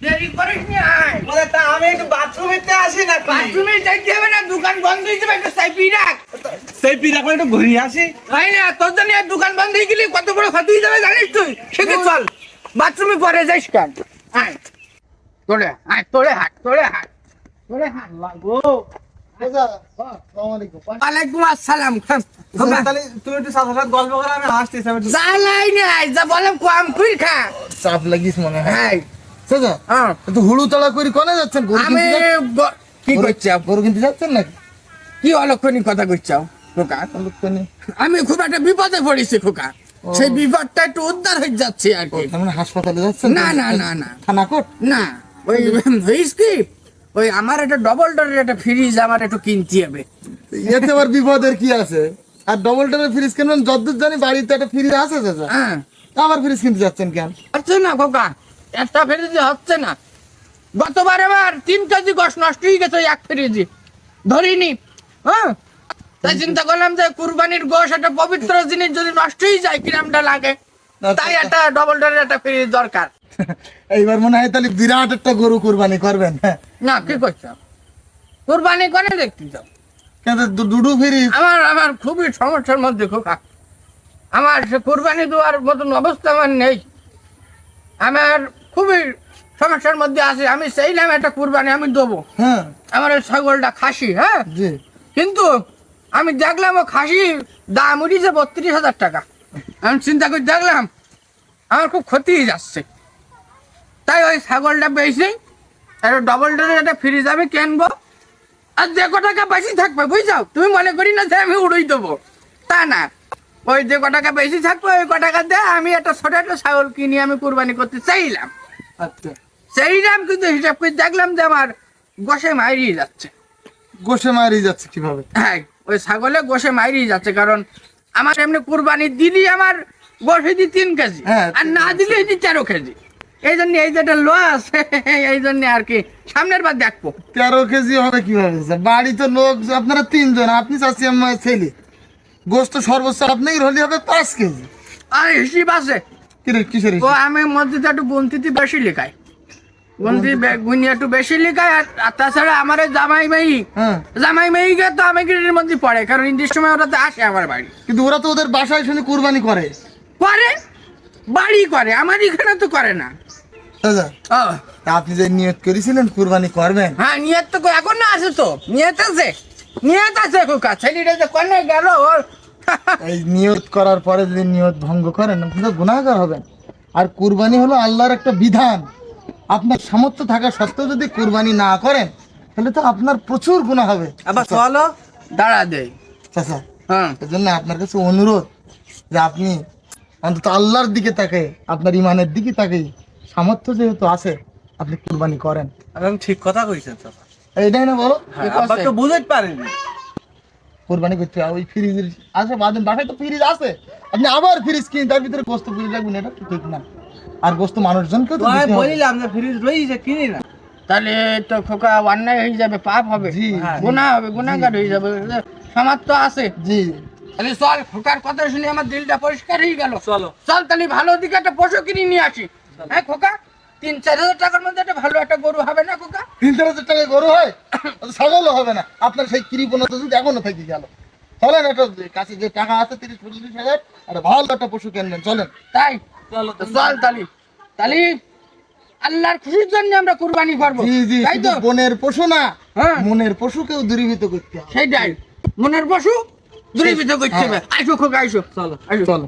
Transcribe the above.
দেরি করিস নি আয়। বলে তা আমি একটু বাথরুমেতে আসি না বাথরুমে যাইতে হবে না, দোকান বন্ধ হয়ে যাবে, একটা চাবি রাখ। সেই পিড়া করে একটু ঘুরিয়ে আসি। তাই না, তোর জন্য আর দোকান বন্ধ হয়ে গেলে কত বড় ক্ষতি হয়ে যাবে জানিস তুই? সেদিকে চল, বাথরুমে পরে যাইস কেন? আয় তোরে, আয় তোরে হাট, তোরে হাট, তোরে হাট লাগো। ওয়ালাইকুম আসসালাম। তাহলে তুমি একটু সাথে সাথে গল্প করে আমি আসতেছি। আমি জ্বালাই নাই, যা বললাম কম তুই খা। চাপ লাগিস মনে হয়। হ্যাঁ চাচা হ্যাঁ। তো হুড়ু তাড়া করে কোনে যাচ্ছেন? আমি কি করছাও? গরু কিনতে যাচ্ছেন নাকি? কি অলক্ষণী কথা করছাও খোকা? আমি খুব একটা বিপদে পড়েছি খোকা, সেই বিপদটা একটু উদ্ধার হয়ে যাচ্ছে আর কি। তার মানে হাসপাতালে যাচ্ছেন? না না না না থানা কোর্ট? না, ওই হইস কি, ওই আমার একটা ডবল ডোরের একটা ফ্রিজ আমার একটু কিনতে হবে। এতে আবার বিপদের কি আছে? আর ডবল ডোরের ফ্রিজ কিনবেন? যতদূর জানি বাড়িতে একটা ফ্রিজ আছে চাচা, হ্যাঁ আবার ফ্রিজ কিনতে যাচ্ছেন কেন? হচ্ছে না খোকা, একটা ফ্রিজে হচ্ছে না। গতবার আমার 3 কেজি গোশ নষ্ট হয়ে গেছে ওই এক ফ্রিজে, ধরিনি। হ্যাঁ, তাই চিন্তা করলাম যে কুরবানির গোশ একটা পবিত্র জিনিস যদি নষ্ট হয়ে যায় কিরামটা লাগে, তাই একটা ডবল ডোরের একটা ফ্রিজ দরকার। এইবার মনে হয় তাহলে বিরাট একটা গরু কুরবানি করবেন। না কি করছো, কুরবানি করে দেখতে চাও? কিন্তু দুডু ফ্রিজ। আমার খুবই সমস্যার মধ্যে খোকা, আমার সে কুরবানি দেওয়ার মতন অবস্থা আমার নেই, আমার খুবই সমস্যার মধ্যে আছে। আমি চাইলাম একটা কুরবানি আমি দেবো, হ্যাঁ আমার ওই ছাগলটা খাসি, হ্যাঁ, জি। কিন্তু আমি দেখলাম ও খাসি দাম উঠেছে 32,000 টাকা। আমি চিন্তা করে দেখলাম আমার খুব ক্ষতি হয়ে যাচ্ছে, তাই ওই ছাগলটা বেশি একটা ডবল ডোরের একটা ফ্রিজ আমি কিনবো। আর যে কটাকা বেশি থাকবে বুঝছো, তুমি মনে করি না যে আমি উড়াই দেবো, তা না, ওই যে কটাকা বেশি থাকবে ওই কটাকা দিয়ে আমি একটা ছোট একটা ছাগল কিনে আমি কুরবানি করতে চাইলাম। আচ্ছা, সেইলাম, কিন্তু হিসাব করে দেখলাম যে আমার গোশে মাইরিয়ে যাচ্ছে। গোশে মারি যাচ্ছে কিভাবে? হ্যাঁ, ওই ছাগলে গোশে মাইরিয়ে যাচ্ছে, কারণ আমার এমনি কুরবানি দিলি আমার গোশ হইতে 3 কেজি, হ্যাঁ, আর না দিলে হইতে 13 কেজি। এই জন্য এই যেটা লস, এই জন্য আর কি সামনের বার দেখবো। 13 কেজি হবে কিভাবে স্যার? বাড়ি তো লোক আপনারা 3 জন, আপনি চাচ্ছি আমার ছেলে, গোস্ত সর্বোচ্চ আপনার হলে হবে 5 কেজি। আর হিসিব আছে, কিসের ও আমি মধ্যে একটু গন্তিতে বেশি লেখাই, গুনি একটু বেশি লেখাই। আর তাছাড়া আমার এই জামাই হ্যাঁ, মেয়ে তো আমি গিরির মধ্যে পড়ে, কারণ ঈদের সময় ওরা তো আসে আমার বাড়ি। কিন্তু ওরা তো ওদের বাসায় শুনে কুরবানি করে। করে, বাড়ি করে, আমার এখানে তো করে না। দাদা, ও তা আপনি যে নিয়ত করেছিলেন কুরবানি করবেন, হ্যাঁ, নিয়ত তো এখন না আছে, তো নিয়ত আছে, নিয়ত আছে খোকা। ছেলেটা যে কনে গেল ওর এই নিয়ত করার পরে যদি নিয়ত ভঙ্গ করেন আপনি তো গুনাহগার হবেন। আর কুরবানি হলো আল্লাহর একটা বিধান, আপনার সামর্থ্য থাকা সত্ত্বেও যদি কুরবানি না করেন তাহলে তো আপনার প্রচুর গুনাহ হবে। আবার চলো দাঁড়া দেয়। চাচা, হ্যাঁ, এই জন্য আপনার কাছে অনুরোধ যে আপনি অন্তত আল্লাহর দিকে তাকে, আপনার ইমানের দিকে তাকে, সামর্থ্য যেহেতু আছে আপনি কুরবানি করেন। একদম ঠিক কথা কইছেন চাচা। এইটাই না বলো? আবার তো বুঝতে পারেনি। কুরবানি করতে হবে, ওই ফ্রিজের আছে বাদেন, বাসায় তো ফ্রিজ আছে, আপনি আবার ফ্রিজ কিনে তার ভিতরে গোস্ত ফ্রিজ রাখবেন, এটা তো ঠিক না। আর গোস্ত মানুষজনকে তো দিতে হবে। বলিলাম যে ফ্রিজ রয়েছে কিনি না। তাহলে তো খোকা অন্যায় হয়ে যাবে, পাপ হবে, জি, গুনাহ হবে, গুনাহগার হয়ে যাবে, সামর্থ্য আছে। জি, তাহলে চল, খোকার কথা শুনে আমার দিলটা পরিষ্কার হয়ে গেল। চলো চল তাহলে ভালো দিকে একটা পশু কিনে নিয়ে আসি। হ্যাঁ খোকা, 3-4 হাজার টাকার মধ্যে একটা ভালো একটা গরু হবে না খোকা? 3-4 হাজার টাকা গরু হয়, ছাগলও হবে না। আপনার সেই কৃপণতা যদি এখনো থেকে গেল, চলেন একটা কাছে যে টাকা আছে 30-35 হাজার, একটা ভালো একটা পশু কিনবেন, চলেন। তাই চলো তো চল তাহলে আল্লাহর খুশির জন্য আমরা কুরবানি করবো, জি জি, তাই শুধু তো? বনের পশু না, হ্যাঁ, মনের পশুকেও দূরীভূত করতে হবে। সেইটাই, মনের পশু দূরীভূত করতে হবে। আইসো খোকা, আইসো, চলো আইসো। চলো।